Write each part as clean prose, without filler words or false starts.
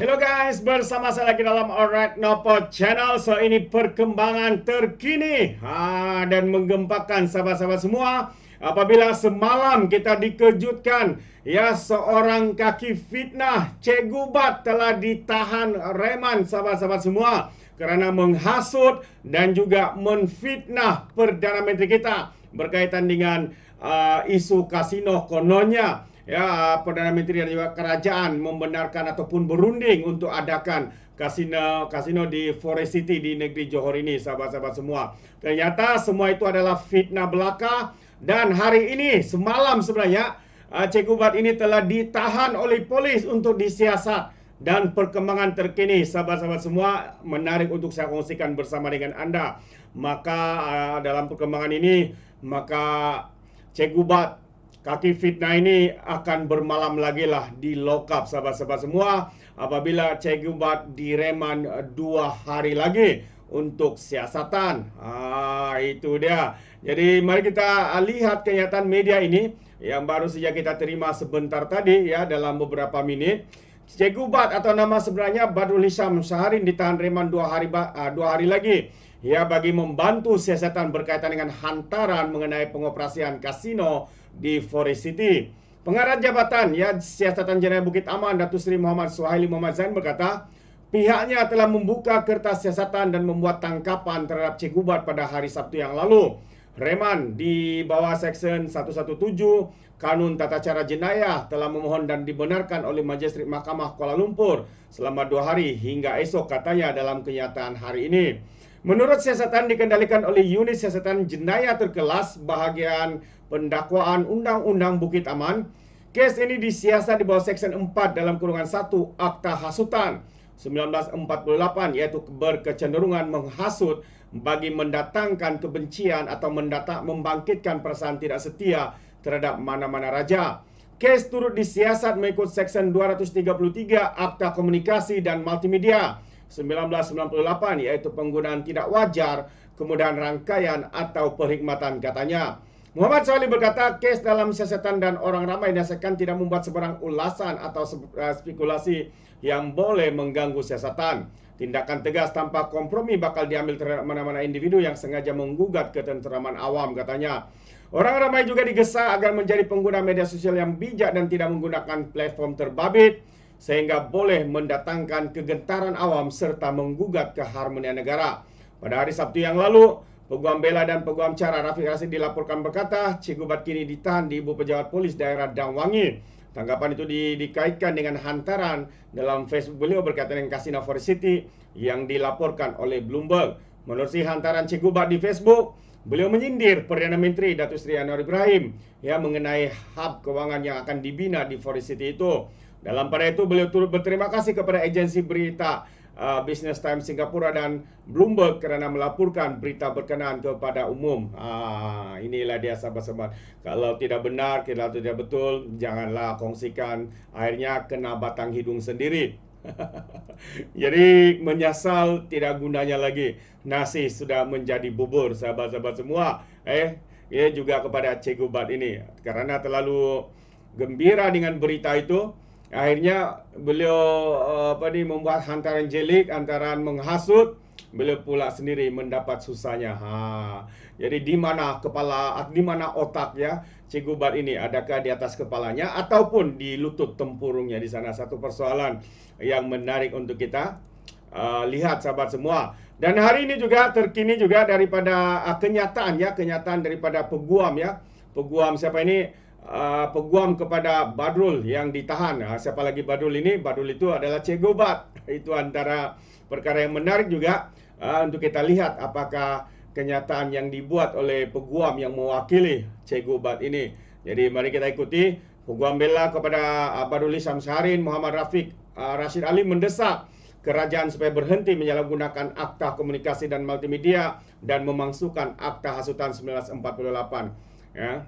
Hello guys, bersama saya lagi dalam Alright Nopo Channel. So ini perkembangan terkini dan menggempakan sahabat-sahabat semua. Apabila semalam kita dikejutkan, ya, seorang kaki fitnah Cikgu Bat telah ditahan reman sahabat-sahabat semua kerana menghasut dan juga menfitnah Perdana Menteri kita berkaitan dengan isu kasino. Kononnya, ya, Perdana Menteri dan juga kerajaan membenarkan ataupun berunding untuk adakan kasino di Forest City di negeri Johor ini, sahabat-sahabat semua. Ternyata semua itu adalah fitnah belaka, dan hari ini semalam sebenarnya Cikgu Bat ini telah ditahan oleh polis untuk disiasat. Dan perkembangan terkini, sahabat-sahabat semua, menarik untuk saya kongsikan bersama dengan anda. Maka dalam perkembangan ini, maka Cikgu Bat kaki fitnah ini akan bermalam lagi lah di lokap, sahabat-sahabat semua, apabila Cikgu Bat direman 2 hari lagi untuk siasatan. Itu dia. Jadi mari kita lihat kenyataan media ini yang baru saja kita terima sebentar tadi, ya, dalam beberapa menit. Cikgu Bat atau nama sebenarnya Badrul Hisham Shaharin ditahan reman 2 hari lagi, ya, bagi membantu siasatan berkaitan dengan hantaran mengenai pengoperasian kasino di Forest City. Pengarah Jabatan, ya, Siasatan Jenayah Bukit Aman, Datuk Seri Muhammad Suhaili Muhammad Zain berkata, pihaknya telah membuka kertas siasatan dan membuat tangkapan terhadap Cikgu Bat pada hari Sabtu yang lalu. Reman di bawah Seksyen 117 Kanun Tata Cara Jenayah telah memohon dan dibenarkan oleh Majistret Mahkamah Kuala Lumpur selama 2 hari hingga esok, katanya dalam kenyataan hari ini. Menurut siasatan dikendalikan oleh Unit Siasatan Jenayah Terkelas bahagian pendakwaan Undang-Undang Bukit Aman, kes ini disiasat di bawah Seksyen 4 dalam kurungan 1 Akta Hasutan 1948, iaitu berkecenderungan menghasut bagi mendatangkan kebencian atau membangkitkan perasaan tidak setia terhadap mana-mana raja. Kes turut disiasat mengikut Seksyen 233 Akta Komunikasi dan Multimedia 1998, iaitu penggunaan tidak wajar, kemudahan rangkaian atau perkhidmatan, katanya. Muhammad Suhaili berkata, kes dalam siasatan dan orang ramai dinasihatkan tidak membuat sebarang ulasan atau spekulasi yang boleh mengganggu siasatan. Tindakan tegas tanpa kompromi bakal diambil terhadap mana-mana individu yang sengaja menggugat ketenteraman awam, katanya. Orang ramai juga digesa agar menjadi pengguna media sosial yang bijak dan tidak menggunakan platform terbabit sehingga boleh mendatangkan kegentaran awam serta menggugat keharmonian negara. Pada hari Sabtu yang lalu, Peguam Bela dan Peguam Cara Rafiq Rashid dilaporkan berkata, Cikgu Bat kini ditahan di Ibu Pejabat Polis Daerah Damwangi. Tanggapan itu dikaitkan dengan hantaran dalam Facebook beliau berkaitan dengan kasino Forest City yang dilaporkan oleh Bloomberg. Menurut hantaran Cikgu Bat di Facebook, beliau menyindir Perdana Menteri Datuk Seri Anwar Ibrahim, ya, mengenai hub kewangan yang akan dibina di Forest City itu. Dalam pada itu beliau turut berterima kasih kepada agensi berita Business Times Singapura dan Bloomberg kerana melaporkan berita berkenaan kepada umum. Inilah dia, sahabat-sahabat. Kalau tidak benar, kalau tidak betul, janganlah kongsikan. Akhirnya kena batang hidung sendiri. Jadi menyesal tidak gunanya lagi. Nasi sudah menjadi bubur, sahabat-sahabat semua. Ya, juga kepada Cikgu Bat ini, karena terlalu gembira dengan berita itu, akhirnya beliau membuat hantaran jelik, hantaran menghasut. Beliau pula sendiri mendapat susahnya. Jadi di mana otak, ya, Cikgu Bat ini? Adakah di atas kepalanya ataupun di lutut tempurungnya di sana? Satu persoalan yang menarik untuk kita lihat, sahabat semua. Dan hari ini juga terkini juga daripada kenyataan daripada peguam, ya. Peguam siapa ini? Peguam kepada Badrul yang ditahan. Siapa lagi Badrul ini? Badrul itu adalah Cikgu Bat. Itu antara perkara yang menarik juga untuk kita lihat apakah kenyataan yang dibuat oleh peguam yang mewakili Cikgu Bat ini. Jadi mari kita ikuti. Peguam Bela kepada Badrul Hisham Shaharin Muhammad Rafiq Rashid Ali mendesak kerajaan supaya berhenti menyalahgunakan Akta Komunikasi dan Multimedia dan memasukkan Akta Hasutan 1948. Ya.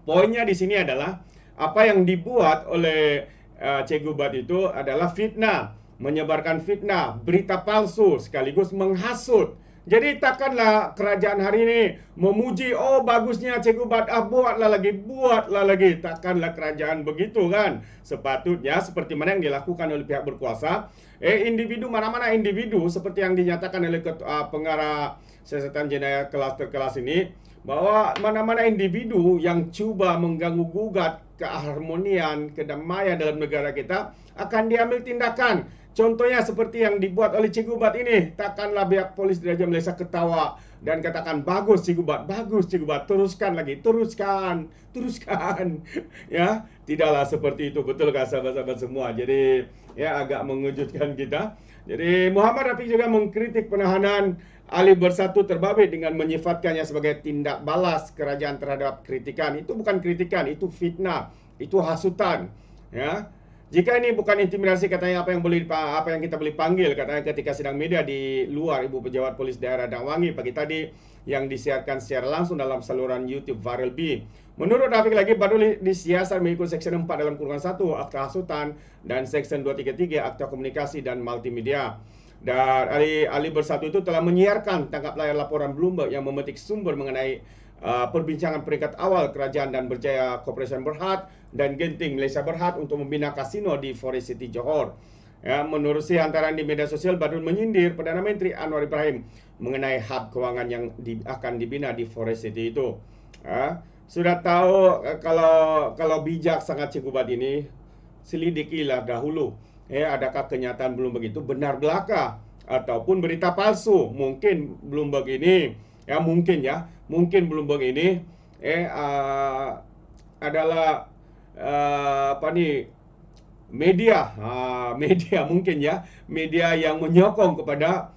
Poinnya di sini adalah apa yang dibuat oleh Cikgu Bat itu adalah fitnah, menyebarkan fitnah, berita palsu sekaligus menghasut, Jadi takkanlah kerajaan hari ini memuji, oh bagusnya Cikgu Bat, buatlah lagi. Takkanlah kerajaan begitu kan. Sepatutnya seperti mana yang dilakukan oleh pihak berkuasa, individu mana-mana individu seperti yang dinyatakan oleh pengarah siasatan jenayah kelas terkelas ini, bahwa mana-mana individu yang cuba mengganggu-gugat keharmonian, kedamaian dalam negara kita akan diambil tindakan. Contohnya seperti yang dibuat oleh Cikgu Bat ini. Takkanlah pihak polis di Raja Malaysia ketawa dan katakan, bagus Cikgu Bat, teruskan lagi, teruskan. Ya, tidaklah seperti itu, betulkah sahabat-sahabat semua? Jadi ya agak mengejutkan kita. Jadi Muhammad Rafiq juga mengkritik penahanan Ali Bersatu Terbabit dengan menyifatkannya sebagai tindak balas kerajaan terhadap kritikan. Itu bukan kritikan, itu fitnah, itu hasutan. Ya, jika ini bukan intimidasi, katanya apa yang kita boleh panggil, katanya ketika sidang media di luar Ibu Pejabat Polis Daerah Dangwangi pagi tadi yang disiarkan secara langsung dalam saluran YouTube Viral B. Menurut Rafiq lagi, baru disiasat mengikut Seksyen 4 dalam kurungan 1 Akta Hasutan dan Seksyen 233 Akta Komunikasi dan Multimedia. Dan Ali Bersatu itu telah menyiarkan tangkap layar laporan Bloomberg yang memetik sumber mengenai perbincangan peringkat awal Kerajaan dan Berjaya Corporation Berhad dan Genting Malaysia Berhad untuk membina kasino di Forest City Johor. Ya, menurut hantaran di media sosial, Badrul menyindir Perdana Menteri Anwar Ibrahim mengenai hub kewangan yang akan dibina di Forest City itu. Ya, sudah tahu kalau bijak sangat Cikgu Bat ini, selidikilah dahulu. Adakah kenyataan belum begitu benar belaka ataupun berita palsu? Mungkin Bloomberg ini, mungkin Bloomberg ini adalah media mungkin ya, media yang menyokong kepada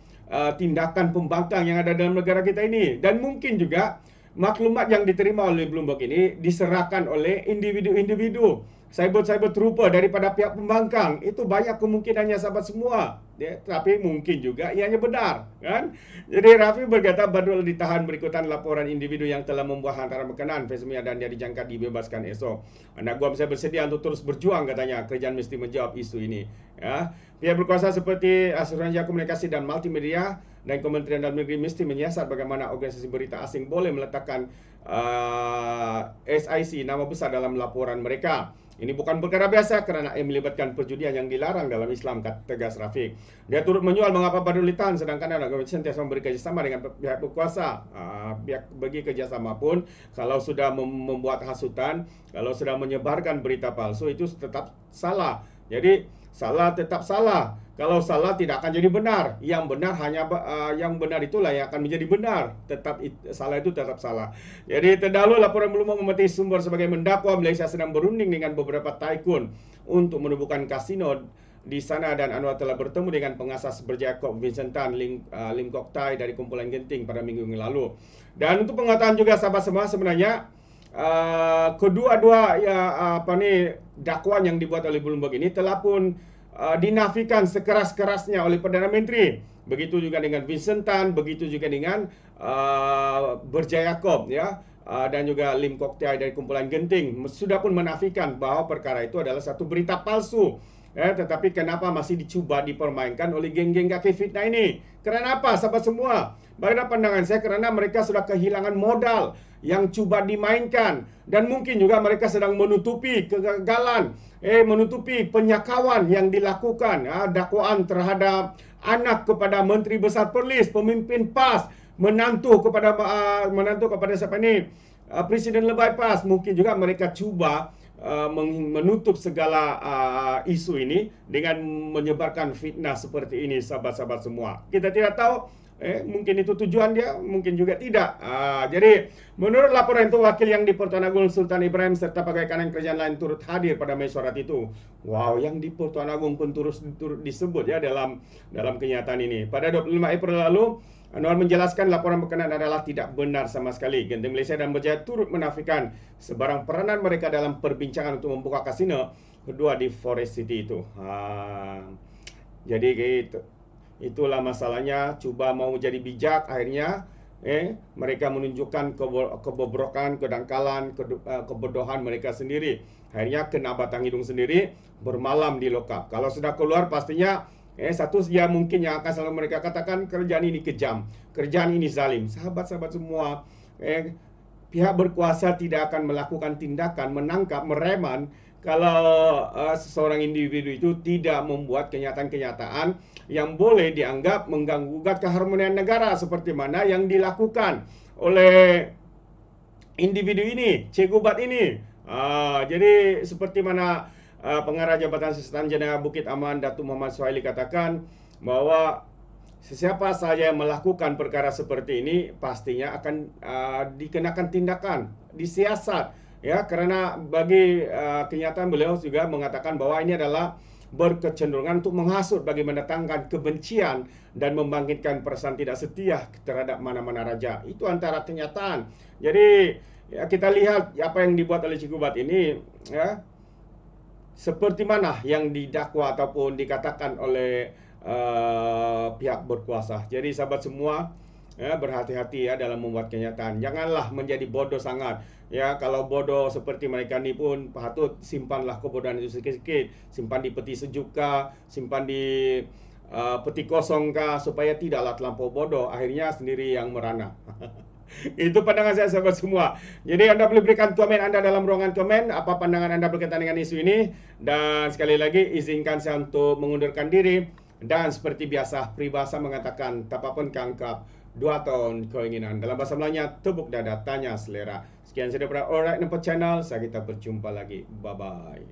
tindakan pembangkang yang ada dalam negara kita ini. Dan mungkin juga maklumat yang diterima oleh Bloomberg ini diserahkan oleh individu-individu, cyber trooper daripada pihak pembangkang. Itu banyak kemungkinannya sahabat semua. Tapi mungkin juga ianya benar, kan? Jadi Rafi berkata Badrul ditahan berikutan laporan individu yang telah membuat hantaran berkenaan Fesmia dan dia dijangka dibebaskan esok. Anak gua saya bersedia untuk terus berjuang, katanya. Kerajaan mesti menjawab isu ini. Ya, pihak berkuasa seperti Asuransi Komunikasi dan Multimedia dan Kementerian Dalam Negeri mesti menyiasat bagaimana organisasi berita asing boleh meletakkan SIC nama besar dalam laporan mereka. Ini bukan perkara biasa kerana melibatkan perjudian yang dilarang dalam Islam, tegas Rafiq. Dia turut menyoal mengapa Badrul ditahan sedangkan anak sentiasa memberi kerjasama dengan pihak berkuasa. Pihak bagi kerjasama pun, kalau sudah membuat hasutan, kalau sudah menyebarkan berita palsu, itu tetap salah. Jadi salah tetap salah. Kalau salah tidak akan jadi benar. Yang benar yang benar itulah yang akan menjadi benar. Salah itu tetap salah. Jadi terdahulu laporan belum memetik sumber sebagai mendakwa Malaysia sedang berunding dengan beberapa tycoon untuk menubuhkan kasino di sana, dan Anwar telah bertemu dengan pengasas Berjaya Corp Vincent Tan Lim Kok Tai dari kumpulan Genting pada minggu yang lalu. Dan untuk pengetahuan juga sahabat semua, sebenarnya kedua-dua dakwaan yang dibuat oleh Bloomberg ini telah pun dinafikan sekeras-kerasnya oleh Perdana Menteri. Begitu juga dengan Vincent Tan, begitu juga dengan Berjaya Corp, ya, dan juga Lim Kok Tai dari kumpulan Genting sudah pun menafikan bahawa perkara itu adalah satu berita palsu. Tetapi kenapa masih dicuba dipermainkan oleh geng-geng kaki fitnah ini? Kerana apa sahabat semua? Bagaimana pandangan saya? Kerana mereka sudah kehilangan modal yang cuba dimainkan, dan mungkin juga mereka sedang menutupi kegagalan, menutupi penyakawan yang dilakukan, dakwaan terhadap anak kepada Menteri Besar Perlis, pemimpin PAS, menantu kepada siapa ni? Presiden Lebay PAS. Mungkin juga mereka cuba menutup segala isu ini dengan menyebarkan fitnah seperti ini, sahabat-sahabat semua. Kita tidak tahu, mungkin itu tujuan dia, mungkin juga tidak. Jadi menurut laporan itu, wakil yang di Pertuan Agong Sultan Ibrahim serta pegawai kanan kerajaan lain turut hadir pada mesyuarat itu. Wow, yang di Pertuan Agong pun turut disebut ya dalam kenyataan ini. Pada 25 April lalu, Anwar menjelaskan laporan berkenaan adalah tidak benar sama sekali. Genting Malaysia dan Berjaya turut menafikan sebarang peranan mereka dalam perbincangan untuk membuka kasino kedua di Forest City itu. Jadi itulah masalahnya. Cuba mau jadi bijak, akhirnya mereka menunjukkan kebobrokan, kedangkalan, kebodohan mereka sendiri. Akhirnya kena batang hidung sendiri, bermalam di lokap. Kalau sudah keluar pastinya Satu saja mungkin yang akan selalu mereka katakan, kerjaan ini kejam, kerjaan ini zalim. Sahabat-sahabat semua, pihak berkuasa tidak akan melakukan tindakan menangkap, mereman kalau seseorang individu itu tidak membuat kenyataan-kenyataan yang boleh dianggap mengganggu keharmonian negara seperti mana yang dilakukan oleh individu ini, Cikgu Bat ini. Jadi seperti mana Pengarah Jabatan Siasatan Jenayah Bukit Aman Datuk Muhammad Suhaili katakan bahwa sesiapa saja yang melakukan perkara seperti ini pastinya akan dikenakan tindakan, disiasat, ya, karena bagi kenyataan beliau juga mengatakan bahwa ini adalah berkecenderungan untuk menghasut bagi mendatangkan kebencian dan membangkitkan perasaan tidak setia terhadap mana-mana raja. Itu antara kenyataan. Jadi ya, kita lihat apa yang dibuat oleh Cikgu Bat ini, ya, seperti mana yang didakwa ataupun dikatakan oleh pihak berkuasa. Jadi sahabat semua, ya, berhati-hati ya dalam membuat kenyataan. Janganlah menjadi bodoh sangat. Ya, kalau bodoh seperti mereka ni pun patut simpanlah kebodohan itu sikit-sikit. Simpan di peti sejuk kah, simpan di peti kosong kah, supaya tidaklah terlampau bodoh. Akhirnya sendiri yang merana. Itu pandangan saya sahabat semua. Jadi Anda boleh berikan komen Anda dalam ruangan komen, apa pandangan Anda berkaitan dengan isu ini. Dan sekali lagi izinkan saya untuk mengundurkan diri. Dan seperti biasa, peribahasa mengatakan tapapun kangkap, 2 tahun keinginan. Dalam bahasa Melayunya, tepuk dada, tanya selera. Sekian saja daripada Alright Nampak Channel. Saya kita berjumpa lagi. Bye-bye.